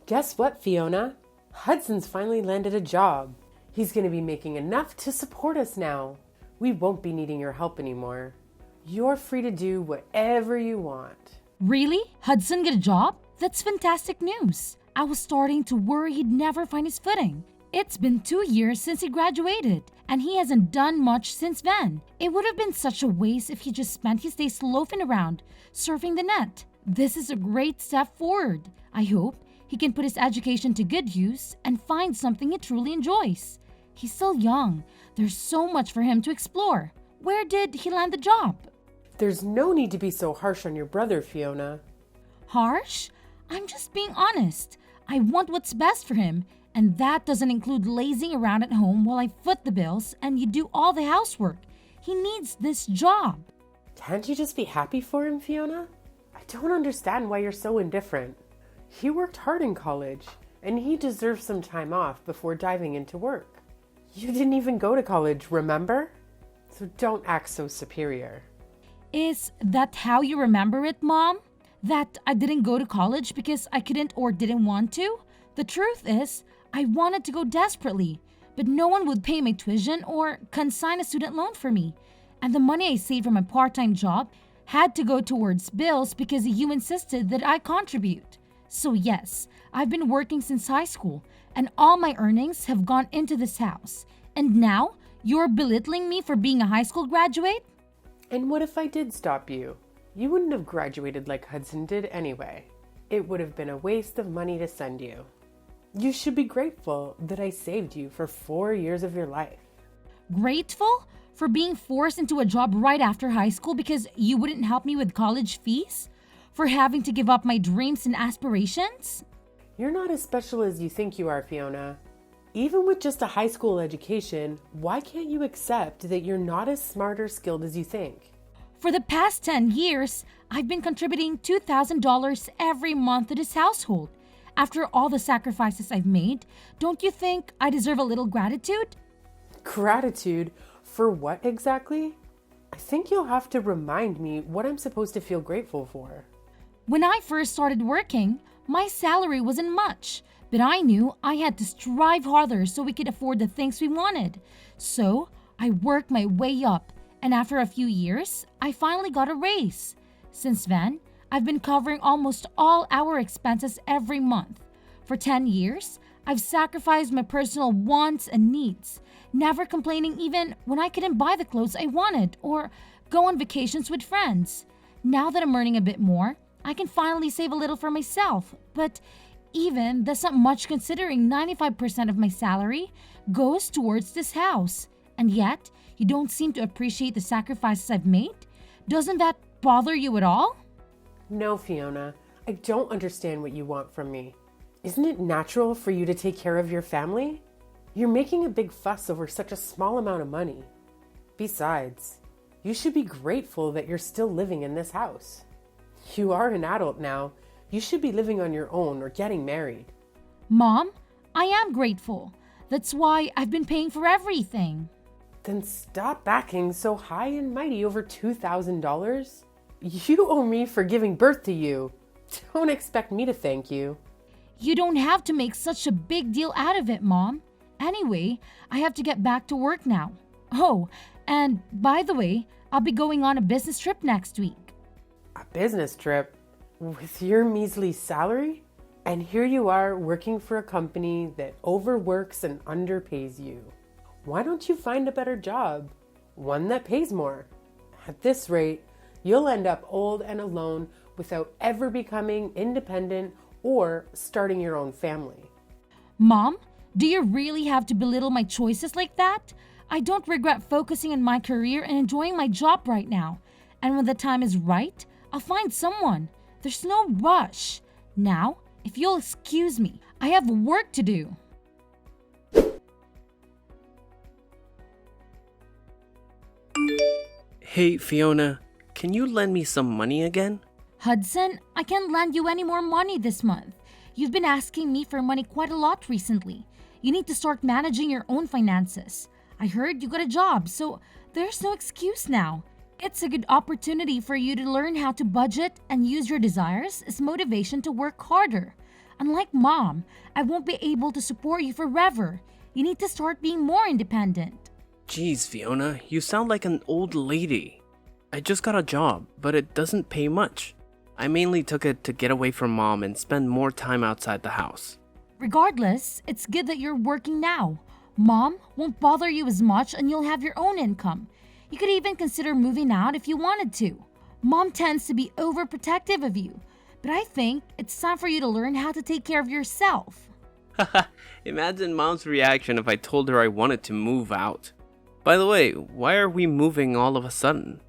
Guess what, Fiona? Hudson's finally landed a job. He's going to be making enough to support us now. We won't be needing your help anymore. You're free to do whatever you want. Really? Hudson get a job? That's fantastic news. I was starting to worry he'd never find his footing. It's been 2 years since he graduated, and he hasn't done much since then. It would have been such a waste if he just spent his days loafing around, surfing the net. This is a great step forward. I hope he can put his education to good use and find something he truly enjoys. He's still young. There's so much for him to explore. Where did he land the job? There's no need to be so harsh on your brother, Fiona. Harsh? I'm just being honest. I want what's best for him, and that doesn't include lazing around at home while I foot the bills and you do all the housework. He needs this job. Can't you just be happy for him, Fiona? I don't understand why you're so indifferent. He worked hard in college, and he deserves some time off before diving into work. You didn't even go to college, remember? So don't act so superior. Is that how you remember it, Mom? That I didn't go to college because I couldn't or didn't want to? The truth is, I wanted to go desperately, but no one would pay my tuition or consign a student loan for me. And the money I saved from my part-time job had to go towards bills because you insisted that I contribute. So yes, I've been working since high school, and all my earnings have gone into this house. And now, you're belittling me for being a high school graduate? And what if I did stop you? You wouldn't have graduated like Hudson did anyway. It would have been a waste of money to send you. You should be grateful that I saved you for 4 years of your life. Grateful? For being forced into a job right after high school because you wouldn't help me with college fees? For having to give up my dreams and aspirations? You're not as special as you think you are, Fiona. Even with just a high school education, why can't you accept that you're not as smart or skilled as you think? For the past 10 years, I've been contributing $2,000 every month to this household. After all the sacrifices I've made, don't you think I deserve a little gratitude? Gratitude? For what exactly? I think you'll have to remind me what I'm supposed to feel grateful for. When I first started working, my salary wasn't much, but I knew I had to strive harder so we could afford the things we wanted. So I worked my way up, and after a few years, I finally got a raise. Since then, I've been covering almost all our expenses every month. For 10 years, I've sacrificed my personal wants and needs, never complaining even when I couldn't buy the clothes I wanted or go on vacations with friends. Now that I'm earning a bit more, I can finally save a little for myself. But even that's not much considering 95% of my salary goes towards this house. And yet, you don't seem to appreciate the sacrifices I've made? Doesn't that bother you at all? No, Fiona, I don't understand what you want from me. Isn't it natural for you to take care of your family? You're making a big fuss over such a small amount of money. Besides, you should be grateful that you're still living in this house. You are an adult now. You should be living on your own or getting married. Mom, I am grateful. That's why I've been paying for everything. Then stop backing so high and mighty over $2,000. You owe me for giving birth to you. Don't expect me to thank you. You don't have to make such a big deal out of it, Mom. Anyway, I have to get back to work now. Oh, and by the way, I'll be going on a business trip next week. A business trip? With your measly salary? And here you are working for a company that overworks and underpays you. Why don't you find a better job? One that pays more. At this rate, you'll end up old and alone without ever becoming independent or starting your own family. Mom, do you really have to belittle my choices like that? I don't regret focusing on my career and enjoying my job right now. And when the time is right, I'll find someone. There's no rush. Now, if you'll excuse me, I have work to do. Hey, Fiona, can you lend me some money again? Hudson, I can't lend you any more money this month. You've been asking me for money quite a lot recently. You need to start managing your own finances. I heard you got a job, so there's no excuse now. It's a good opportunity for you to learn how to budget and use your desires as motivation to work harder. Unlike Mom, I won't be able to support you forever. You need to start being more independent. Jeez, Fiona, you sound like an old lady. I just got a job, but it doesn't pay much. I mainly took it to get away from Mom and spend more time outside the house. Regardless, it's good that you're working now. Mom won't bother you as much and you'll have your own income. You could even consider moving out if you wanted to. Mom tends to be overprotective of you, but I think it's time for you to learn how to take care of yourself. Haha, imagine Mom's reaction if I told her I wanted to move out. By the way, why are we moving all of a sudden?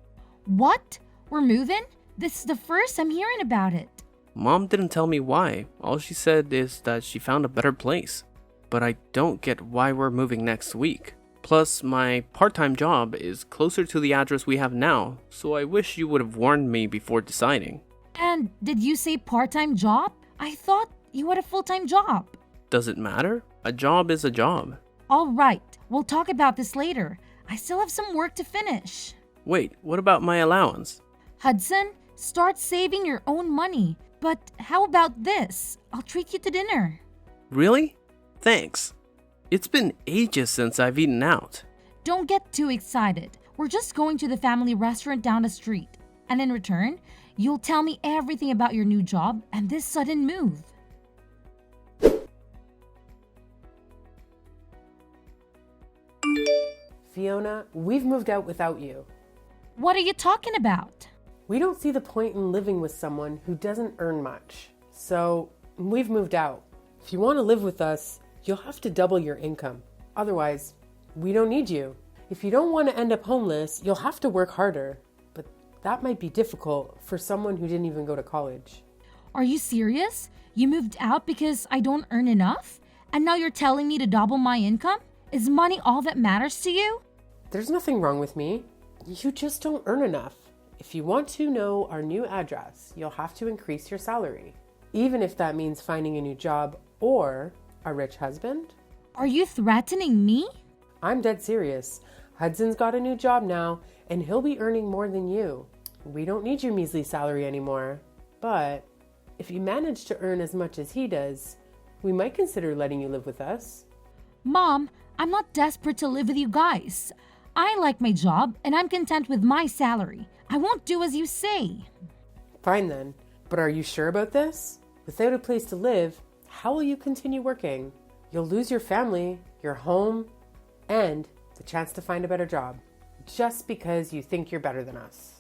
What? We're moving? This is the first I'm hearing about it. Mom didn't tell me why. All she said is that she found a better place. But I don't get why we're moving next week. Plus, my part-time job is closer to the address we have now, so I wish you would have warned me before deciding. And did you say part-time job? I thought you had a full-time job. Does it matter? A job is a job. All right, we'll talk about this later. I still have some work to finish. Wait, what about my allowance? Hudson, start saving your own money. But how about this? I'll treat you to dinner. Really? Thanks. It's been ages since I've eaten out. Don't get too excited. We're just going to the family restaurant down the street. And in return, you'll tell me everything about your new job and this sudden move. Fiona, we've moved out without you. What are you talking about? We don't see the point in living with someone who doesn't earn much. So, we've moved out. If you want to live with us, you'll have to double your income. Otherwise, we don't need you. If you don't want to end up homeless, you'll have to work harder. But that might be difficult for someone who didn't even go to college. Are you serious? You moved out because I don't earn enough? And now you're telling me to double my income? Is money all that matters to you? There's nothing wrong with me. You just don't earn enough. If you want to know our new address, you'll have to increase your salary. Even if that means finding a new job or a rich husband. Are you threatening me? I'm dead serious. Hudson's got a new job now, and he'll be earning more than you. We don't need your measly salary anymore. But if you manage to earn as much as he does, we might consider letting you live with us. Mom, I'm not desperate to live with you guys. I like my job and I'm content with my salary. I won't do as you say. Fine then. But are you sure about this? Without a place to live, how will you continue working? You'll lose your family, your home, and the chance to find a better job. Just because you think you're better than us.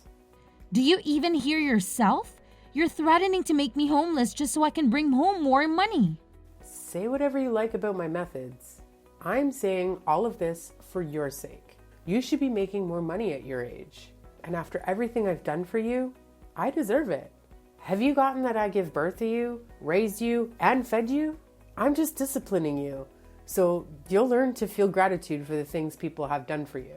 Do you even hear yourself? You're threatening to make me homeless just so I can bring home more money. Say whatever you like about my methods. I'm saying all of this for your sake. You should be making more money at your age. And after everything I've done for you, I deserve it. Have you gotten that I give birth to you, raised you, and fed you? I'm just disciplining you. So you'll learn to feel gratitude for the things people have done for you.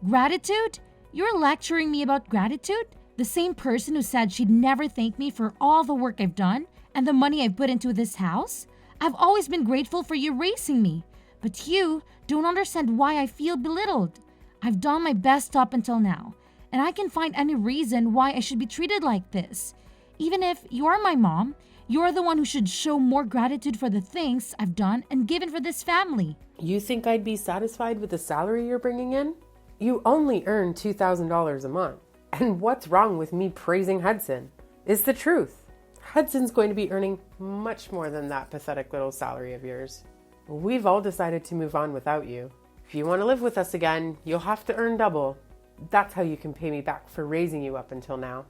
Gratitude? You're lecturing me about gratitude? The same person who said she'd never thank me for all the work I've done and the money I've put into this house? I've always been grateful for you raising me. But you don't understand why I feel belittled. I've done my best up until now, and I can find any reason why I should be treated like this. Even if you're my mom, you're the one who should show more gratitude for the things I've done and given for this family. You think I'd be satisfied with the salary you're bringing in? You only earn $2,000 a month. And what's wrong with me praising Hudson? It's the truth. Hudson's going to be earning much more than that pathetic little salary of yours. We've all decided to move on without you. If you want to live with us again, you'll have to earn double. That's how you can pay me back for raising you up until now.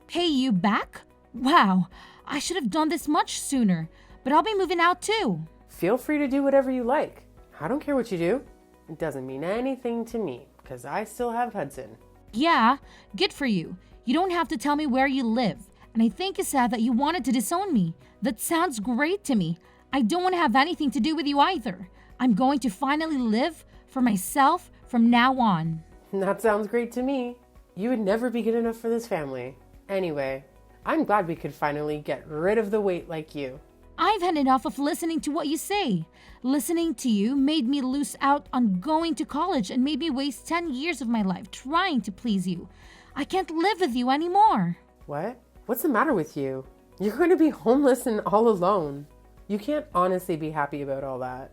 Pay you back? Wow, I should have done this much sooner, but I'll be moving out too. Feel free to do whatever you like. I don't care what you do. It doesn't mean anything to me, because I still have Hudson. Yeah, good for you. You don't have to tell me where you live, and I think it's sad that you wanted to disown me. That sounds great to me. I don't want to have anything to do with you either. I'm going to finally live for myself from now on. That sounds great to me. You would never be good enough for this family. Anyway, I'm glad we could finally get rid of the weight like you. I've had enough of listening to what you say. Listening to you made me lose out on going to college and made me waste 10 years of my life trying to please you. I can't live with you anymore. What? What's the matter with you? You're going to be homeless and all alone. You can't honestly be happy about all that.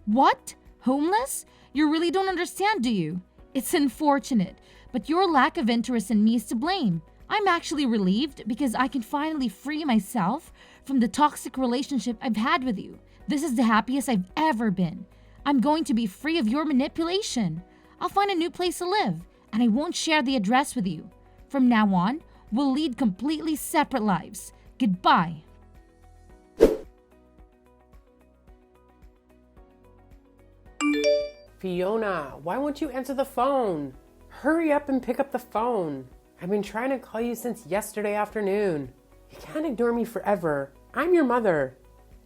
What? Homeless? You really don't understand, do you? It's unfortunate, but your lack of interest in me is to blame. I'm actually relieved because I can finally free myself from the toxic relationship I've had with you. This is the happiest I've ever been. I'm going to be free of your manipulation. I'll find a new place to live, and I won't share the address with you. From now on, we'll lead completely separate lives. Goodbye. Fiona, why won't you answer the phone? Hurry up and pick up the phone. I've been trying to call you since yesterday afternoon. You can't ignore me forever. I'm your mother.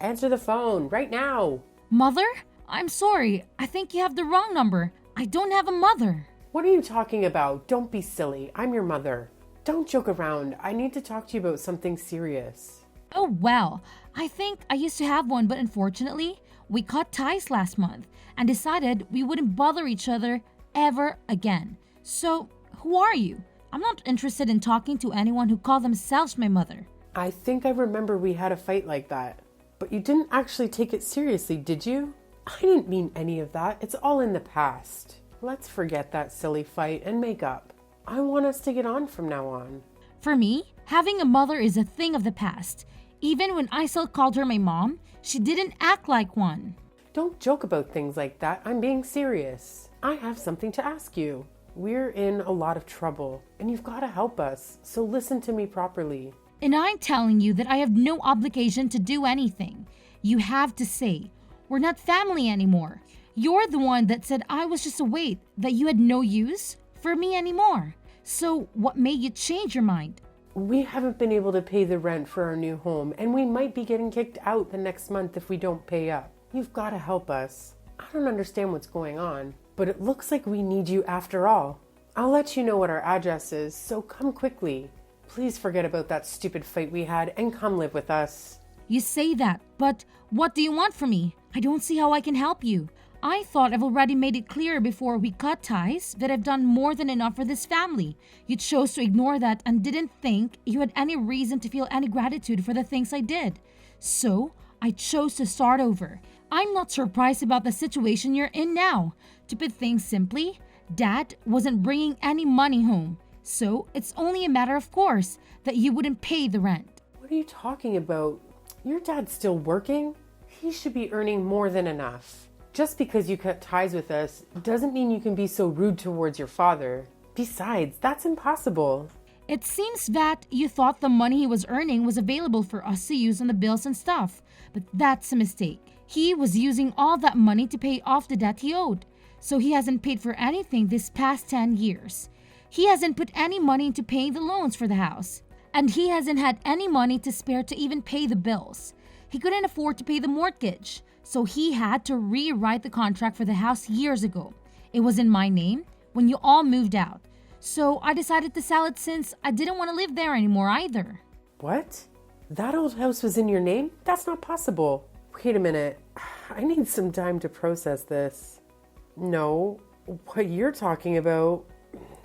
Answer the phone right now. Mother? I'm sorry. I think you have the wrong number. I don't have a mother. What are you talking about? Don't be silly. I'm your mother. Don't joke around. I need to talk to you about something serious. Oh, well, I think I used to have one, but unfortunately, we cut ties last month and decided we wouldn't bother each other ever again. So, who are you? I'm not interested in talking to anyone who call themselves my mother. I think I remember we had a fight like that. But you didn't actually take it seriously, did you? I didn't mean any of that. It's all in the past. Let's forget that silly fight and make up. I want us to get on from now on. For me, having a mother is a thing of the past. Even when I still called her my mom, she didn't act like one. Don't joke about things like that. I'm being serious. I have something to ask you. We're in a lot of trouble, and you've got to help us, so listen to me properly. And I'm telling you that I have no obligation to do anything. You have to say, we're not family anymore. You're the one that said I was just a weight, that you had no use for me anymore. So what made you change your mind? We haven't been able to pay the rent for our new home, and we might be getting kicked out the next month if we don't pay up. You've got to help us. I don't understand what's going on, but it looks like we need you after all. I'll let you know what our address is, so come quickly. Please forget about that stupid fight we had and come live with us. You say that, but what do you want from me? I don't see how I can help you. I thought I've already made it clear before we cut ties that I've done more than enough for this family. You chose to ignore that and didn't think you had any reason to feel any gratitude for the things I did. So, I chose to start over. I'm not surprised about the situation you're in now. To put things simply, Dad wasn't bringing any money home. So, it's only a matter of course that you wouldn't pay the rent. What are you talking about? Your dad's still working? He should be earning more than enough. Just because you cut ties with us doesn't mean you can be so rude towards your father. Besides, that's impossible. It seems that you thought the money he was earning was available for us to use on the bills and stuff, but that's a mistake. He was using all that money to pay off the debt he owed, so he hasn't paid for anything this past 10 years. He hasn't put any money into paying the loans for the house, and he hasn't had any money to spare to even pay the bills. He couldn't afford to pay the mortgage, so he had to rewrite the contract for the house years ago. It was in my name when you all moved out. So I decided to sell it since I didn't want to live there anymore either. What? That old house was in your name? That's not possible. Wait a minute. I need some time to process this. No, what you're talking about,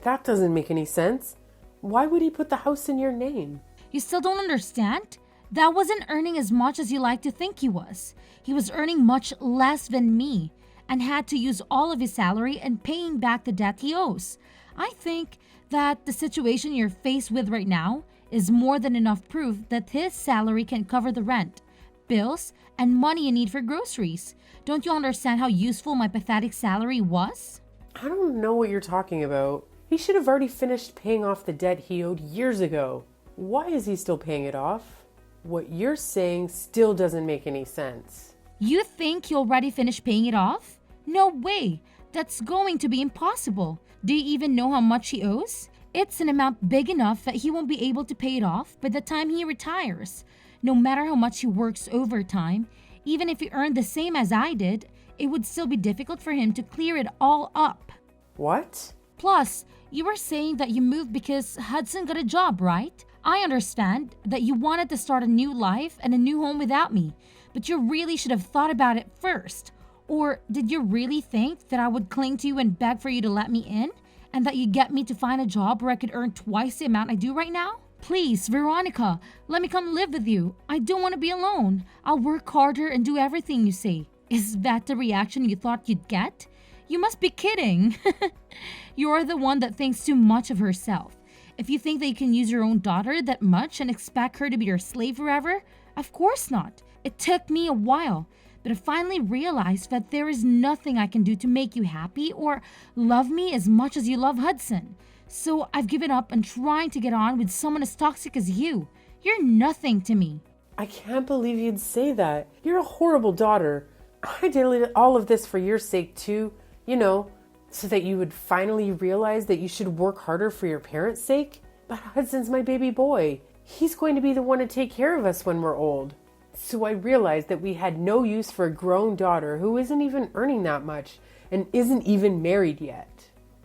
that doesn't make any sense. Why would he put the house in your name? You still don't understand? Dad wasn't earning as much as you like to think he was. He was earning much less than me and had to use all of his salary in paying back the debt he owes. I think that the situation you're faced with right now is more than enough proof that his salary can cover the rent, bills, and money you need for groceries. Don't you understand how useful my pathetic salary was? I don't know what you're talking about. He should have already finished paying off the debt he owed years ago. Why is he still paying it off? What you're saying still doesn't make any sense. You think he already finished paying it off? No way. That's going to be impossible. Do you even know how much he owes? It's an amount big enough that he won't be able to pay it off by the time he retires. No matter how much he works overtime, even if he earned the same as I did, it would still be difficult for him to clear it all up. What? Plus, you were saying that you moved because Hudson got a job, right? I understand that you wanted to start a new life and a new home without me, but you really should have thought about it first. Or did you really think that I would cling to you and beg for you to let me in? And that you'd get me to find a job where I could earn twice the amount I do right now? Please, Veronica, let me come live with you. I don't want to be alone. I'll work harder and do everything you say. Is that the reaction you thought you'd get? You must be kidding. You're the one that thinks too much of herself. If you think that you can use your own daughter that much and expect her to be your slave forever, of course not. It took me a while, but I finally realized that there is nothing I can do to make you happy or love me as much as you love Hudson. So I've given up on trying to get on with someone as toxic as you. You're nothing to me. I can't believe you'd say that. You're a horrible daughter. I did all of this for your sake too, so that you would finally realize that you should work harder for your parents' sake. But Hudson's my baby boy. He's going to be the one to take care of us when we're old. So I realized that we had no use for a grown daughter who isn't even earning that much and isn't even married yet.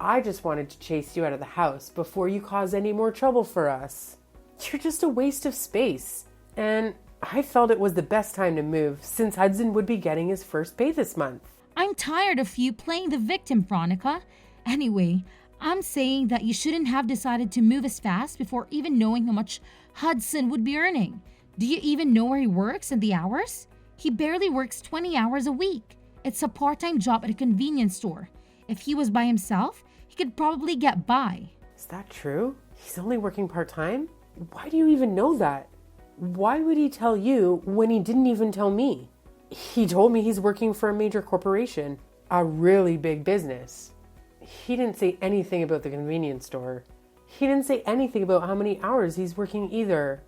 I just wanted to chase you out of the house before you cause any more trouble for us. You're just a waste of space. And I felt it was the best time to move since Hudson would be getting his first pay this month. I'm tired of you playing the victim, Veronica. Anyway, I'm saying that you shouldn't have decided to move as fast before even knowing how much Hudson would be earning. Do you even know where he works and the hours? He barely works 20 hours a week. It's a part-time job at a convenience store. If he was by himself, he could probably get by. Is that true? He's only working part-time? Why do you even know that? Why would he tell you when he didn't even tell me? He told me he's working for a major corporation, a really big business. He didn't say anything about the convenience store. He didn't say anything about how many hours he's working either.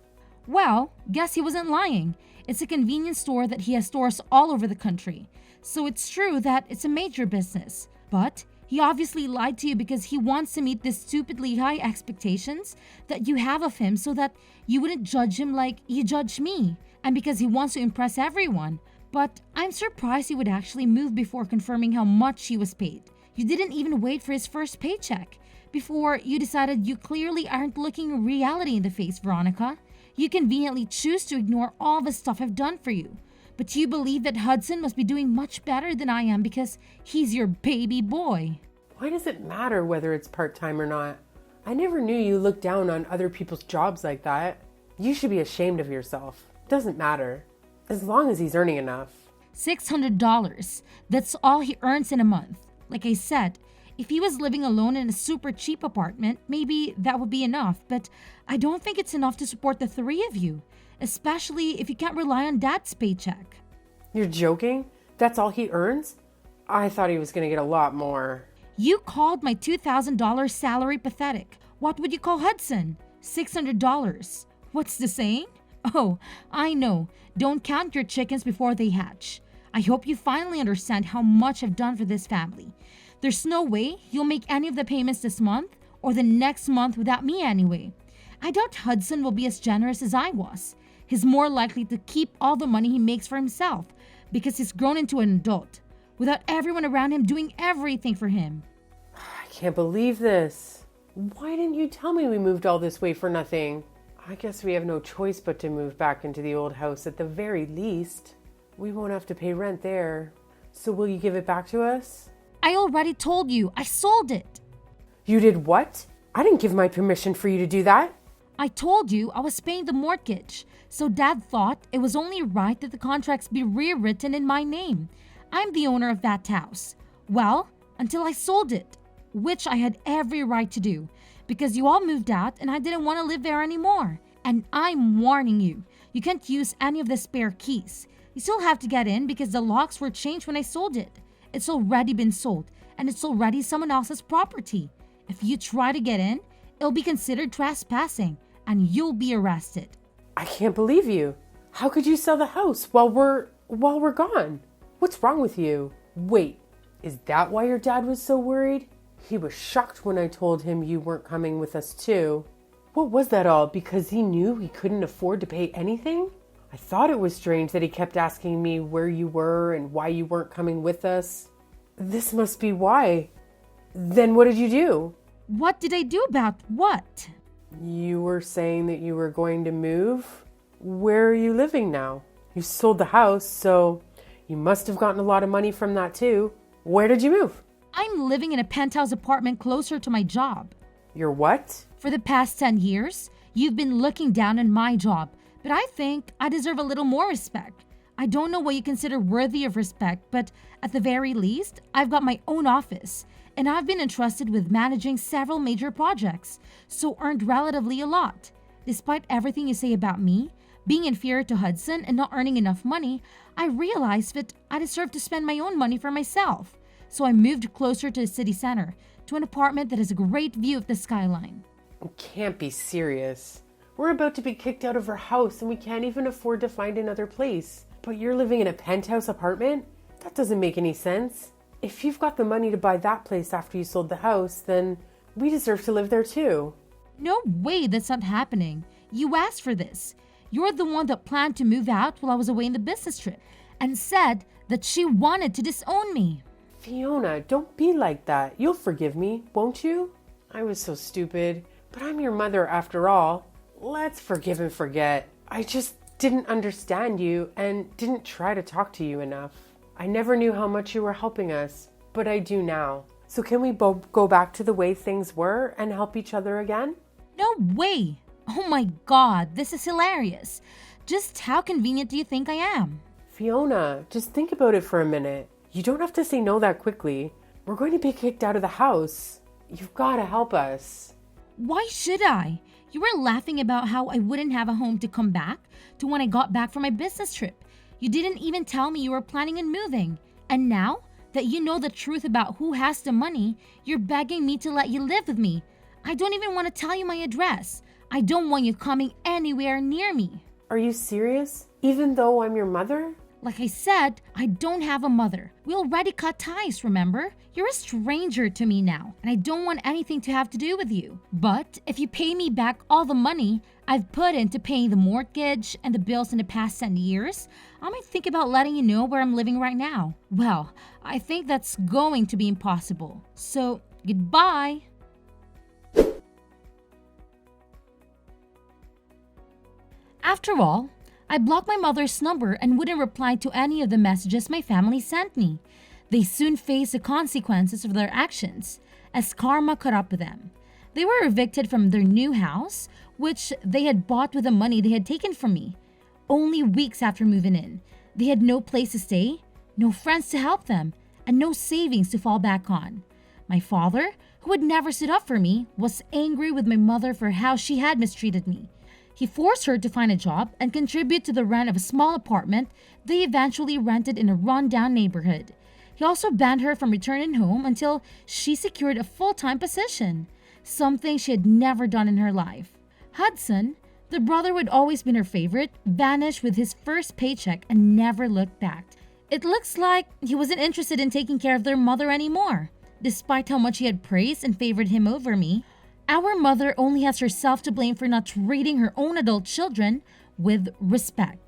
Well, guess he wasn't lying. It's a convenience store that he has stores all over the country. So it's true that it's a major business. But he obviously lied to you because he wants to meet the stupidly high expectations that you have of him so that you wouldn't judge him like you judge me. And because he wants to impress everyone. But I'm surprised he would actually move before confirming how much he was paid. You didn't even wait for his first paycheck before you decided you clearly aren't looking reality in the face, Veronica. You conveniently choose to ignore all the stuff I've done for you. But you believe that Hudson must be doing much better than I am because he's your baby boy. Why does it matter whether it's part-time or not? I never knew you looked down on other people's jobs like that. You should be ashamed of yourself. Doesn't matter. As long as he's earning enough. $600. That's all he earns in a month. Like I said, if he was living alone in a super cheap apartment, maybe that would be enough. But I don't think it's enough to support the three of you. Especially if you can't rely on Dad's paycheck. You're joking? That's all he earns? I thought he was going to get a lot more. You called my $2,000 salary pathetic. What would you call Hudson? $600. What's the saying? Oh, I know. Don't count your chickens before they hatch. I hope you finally understand how much I've done for this family. There's no way you'll make any of the payments this month or the next month without me anyway. I doubt Hudson will be as generous as I was. He's more likely to keep all the money he makes for himself because he's grown into an adult, without everyone around him doing everything for him. I can't believe this. Why didn't you tell me we moved all this way for nothing? I guess we have no choice but to move back into the old house at the very least. We won't have to pay rent there. So will you give it back to us? I already told you. I sold it. You did what? I didn't give my permission for you to do that. I told you I was paying the mortgage, so Dad thought it was only right that the contracts be rewritten in my name. I'm the owner of that house. Well, until I sold it, which I had every right to do, because you all moved out and I didn't want to live there anymore. And I'm warning you, you can't use any of the spare keys. You still have to get in because the locks were changed when I sold it. It's already been sold, and it's already someone else's property. If you try to get in, it'll be considered trespassing, and you'll be arrested. I can't believe you. How could you sell the house while we're gone? What's wrong with you? Wait, is that why your dad was so worried? He was shocked when I told him you weren't coming with us too. What was that all? Because he knew he couldn't afford to pay anything? I thought it was strange that he kept asking me where you were and why you weren't coming with us. This must be why. Then what did you do? What did I do about what? You were saying that you were going to move? Where are you living now? You sold the house, so you must have gotten a lot of money from that too. Where did you move? I'm living in a penthouse apartment closer to my job. Your what? For the past 10 years, You've been looking down on my job, but I think I deserve a little more respect. I don't know what you consider worthy of respect, but at the very least, I've got my own office, and I've been entrusted with managing several major projects, so earned relatively a lot. Despite everything you say about me, being inferior to Hudson and not earning enough money, I realized that I deserve to spend my own money for myself. So I moved closer to the city center, to an apartment that has a great view of the skyline. You can't be serious. We're about to be kicked out of our house and we can't even afford to find another place. But you're living in a penthouse apartment? That doesn't make any sense. If you've got the money to buy that place after you sold the house, then we deserve to live there too. No way, that's not happening. You asked for this. You're the one that planned to move out while I was away on the business trip and said that she wanted to disown me. Fiona, don't be like that. You'll forgive me, won't you? I was so stupid, but I'm your mother after all. Let's forgive and forget. I just didn't understand you and didn't try to talk to you enough. I never knew how much you were helping us, but I do now. So can we both go back to the way things were and help each other again? No way! Oh my god, this is hilarious. Just how convenient do you think I am? Fiona, just think about it for a minute. You don't have to say no that quickly. We're going to be kicked out of the house. You've got to help us. Why should I? You were laughing about how I wouldn't have a home to come back to when I got back from my business trip. You didn't even tell me you were planning on moving. And now that you know the truth about who has the money, you're begging me to let you live with me. I don't even want to tell you my address. I don't want you coming anywhere near me. Are you serious? Even though I'm your mother? Like I said, I don't have a mother. We already cut ties, remember? You're a stranger to me now, and I don't want anything to have to do with you. But if you pay me back all the money I've put into paying the mortgage and the bills in the past 10 years, I might think about letting you know where I'm living right now. Well, I think that's going to be impossible. So, goodbye. After all, I blocked my mother's number and wouldn't reply to any of the messages my family sent me. They soon faced the consequences of their actions, as karma caught up with them. They were evicted from their new house, which they had bought with the money they had taken from me. Only weeks after moving in, they had no place to stay, no friends to help them, and no savings to fall back on. My father, who had never stood up for me, was angry with my mother for how she had mistreated me. He forced her to find a job and contribute to the rent of a small apartment they eventually rented in a run-down neighborhood. He also banned her from returning home until she secured a full-time position, something she had never done in her life. Hudson, the brother who had always been her favorite, vanished with his first paycheck and never looked back. It looks like he wasn't interested in taking care of their mother anymore, despite how much he had praised and favored him over me. Our mother only has herself to blame for not treating her own adult children with respect.